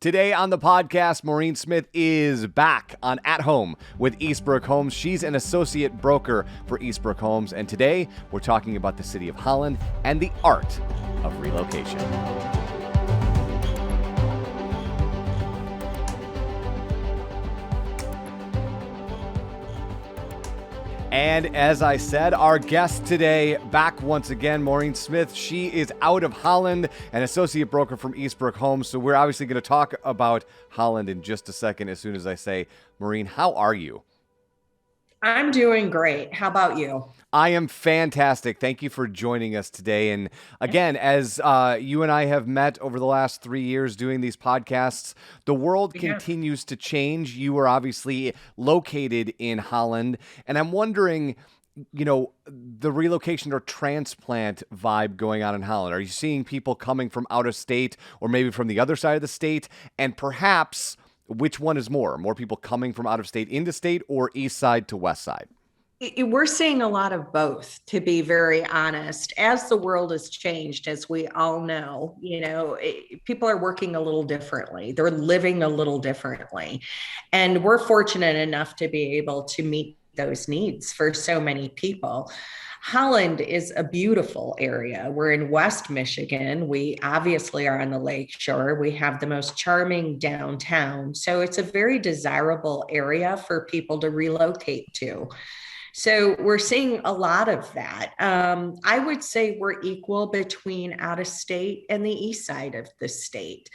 Today on the podcast, Maureen Smith is back on At Home with Eastbrook Homes. She's an associate broker for Eastbrook Homes, and today we're talking about the city of Holland and the art of relocation. And as I said, our guest today, back once again, Maureen Smith. She is out of Holland, an associate broker from Eastbrook Homes. So we're obviously going to talk about Holland in just a second as soon as I say, Maureen, how are you? I'm doing great. How about you? I am fantastic. Thank you for joining us today. And again, as you and I have met over the last 3 years doing these podcasts, the world Yeah. continues to change. You are obviously located in Holland, and I'm wondering, the relocation or transplant vibe going on in Holland. Are you seeing people coming from out of state or maybe from the other side of the state? And perhaps which one is more? More people coming from out of state into state or east side to west side? We're seeing a lot of both, to be very honest. As the world has changed, as we all know, people are working a little differently. They're living a little differently. And we're fortunate enough to be able to meet those needs for so many people. Holland is a beautiful area. We're in West Michigan. We obviously are on the lake shore. We have the most charming downtown. So it's a very desirable area for people to relocate to. So we're seeing a lot of that. I would say we're equal between out of state and the east side of the state.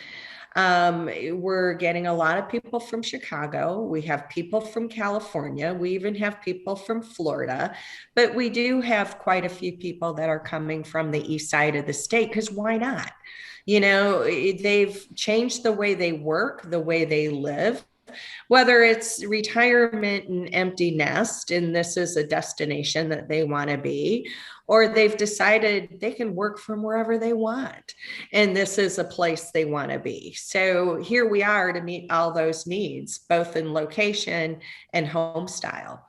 We're getting a lot of people from Chicago. We have people from California. We even have people from Florida, but we do have quite a few people that are coming from the east side of the state because why not? They've changed the way they work, the way they live, whether it's retirement and empty nest, and this is a destination that they want to be, or they've decided they can work from wherever they want, and this is a place they want to be. So here we are to meet all those needs, both in location and home style.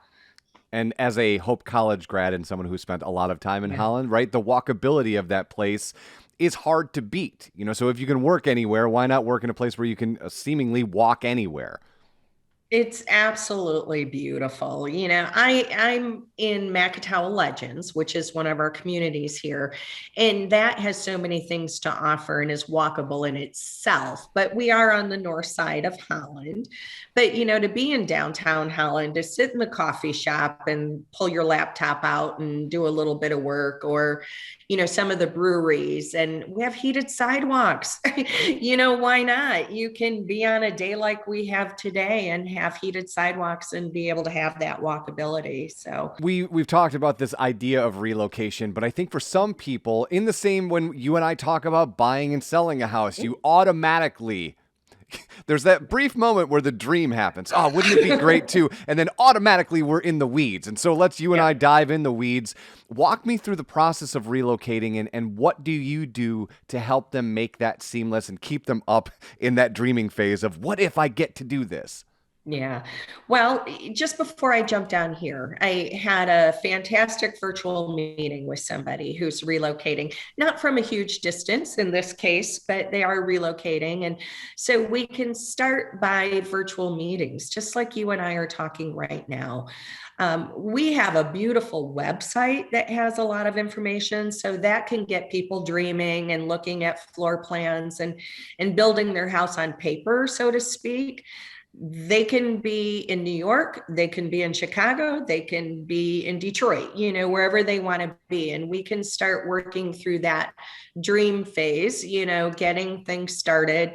And as a Hope College grad and someone who spent a lot of time in Yeah. Holland, right, the walkability of that place is hard to beat. So if you can work anywhere, why not work in a place where you can seemingly walk anywhere? It's absolutely beautiful. I'm in Macatawa Legends, which is one of our communities here, and that has so many things to offer and is walkable in itself. But we are on the north side of Holland. But, to be in downtown Holland, to sit in the coffee shop and pull your laptop out and do a little bit of work, or, some of the breweries, and we have heated sidewalks. Why not? You can be on a day like we have today and have heated sidewalks and be able to have that walkability. So We've talked about this idea of relocation, but I think for some people, in the same when you and I talk about buying and selling a house, you automatically there's that brief moment where the dream happens. Oh, wouldn't it be great too? And then automatically we're in the weeds. And so let's you and yeah. I dive in the weeds. Walk me through the process of relocating and what do you do to help them make that seamless and keep them up in that dreaming phase of what if I get to do this? Yeah. Well, just before I jumped down here, I had a fantastic virtual meeting with somebody who's relocating, not from a huge distance in this case, but they are relocating. And so we can start by virtual meetings, just like you and I are talking right now. We have a beautiful website that has a lot of information, so that can get people dreaming and looking at floor plans and building their house on paper, so to speak. They can be in New York, they can be in Chicago, they can be in Detroit, wherever they want to be. And we can start working through that dream phase, getting things started,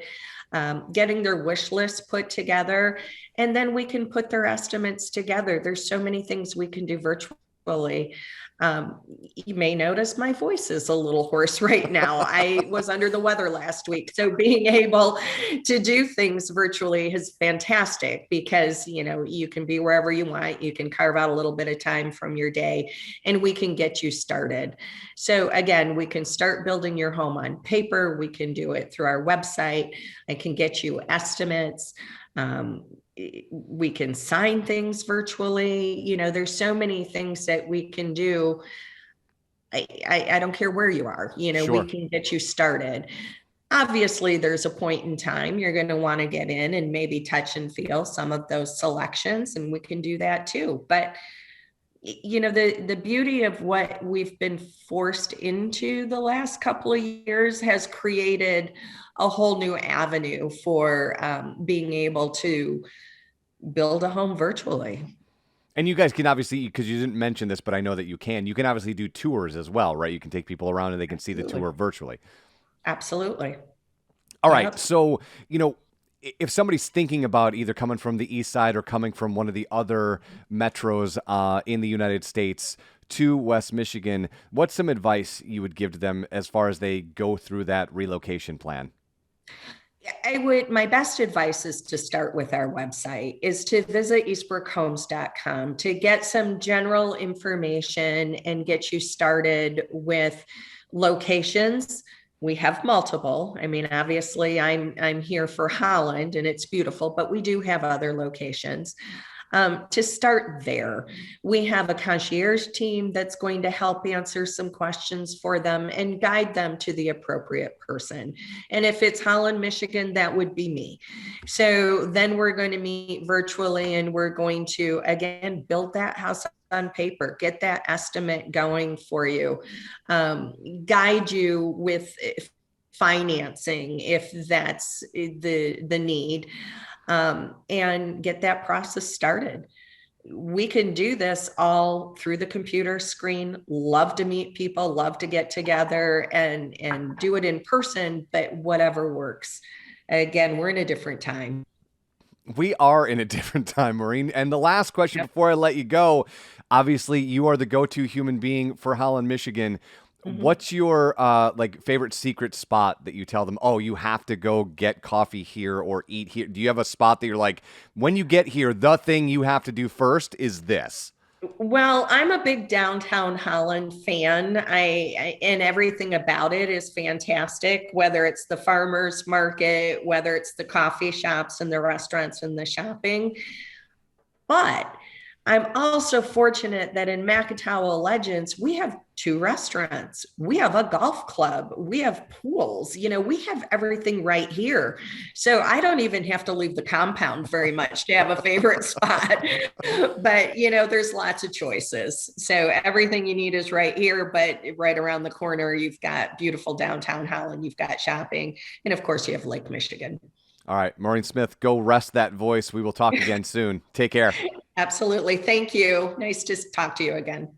getting their wish list put together, and then we can put their estimates together. There's so many things we can do virtually. Um, you may notice my voice is a little hoarse right now. I was under the weather last week. So being able to do things virtually is fantastic because, you can be wherever you want. You can carve out a little bit of time from your day and we can get you started. So again, we can start building your home on paper. We can do it through our website. I can get you estimates. Um, we can sign things virtually. There's so many things that we can do. I don't care where you are, we Sure. can get you started. Obviously, there's a point in time you're going to want to get in and maybe touch and feel some of those selections, and we can do that too. But the beauty of what we've been forced into the last couple of years has created a whole new avenue for being able to build a home virtually. And you guys can obviously, because you didn't mention this, but I know that you can obviously do tours as well, right? You can take people around and they can see the Absolutely. tour virtually. Absolutely. All right. Yep. So, if somebody's thinking about either coming from the east side or coming from one of the other metros in the United States to West Michigan, what's some advice you would give to them as far as they go through that relocation plan? My best advice is to start with our website, is to visit eastbrookhomes.com to get some general information and get you started with locations. We have multiple. I mean, obviously I'm here for Holland and it's beautiful, but we do have other locations. To start there, we have a concierge team that's going to help answer some questions for them and guide them to the appropriate person. And if it's Holland, Michigan, that would be me. So then we're going to meet virtually and we're going to, again, build that house on paper, get that estimate going for you, guide you with financing if that's the need, and get that process started. We can do this all through the computer screen. Love to meet people, love to get together and do it in person, but whatever works. Again, we're in a different time. We are in a different time, Maureen. And the last question Yep. before I let you go, obviously you are the go-to human being for Holland, Michigan. Mhm. What's your favorite secret spot that you tell them, oh, you have to go get coffee here or eat here? Do you have a spot that you're like, when you get here, the thing you have to do first is this? Well, I'm a big downtown Holland fan. And everything about it is fantastic, whether it's the farmers market, whether it's the coffee shops and the restaurants and the shopping. But I'm also fortunate that in Macatawa Legends, we have two restaurants, we have a golf club, we have pools, we have everything right here. So I don't even have to leave the compound very much to have a favorite spot. But, there's lots of choices. So everything you need is right here, but right around the corner, you've got beautiful downtown Holland, you've got shopping, and of course, you have Lake Michigan. All right, Maureen Smith, go rest that voice. We will talk again soon. Take care. Absolutely. Thank you. Nice to talk to you again.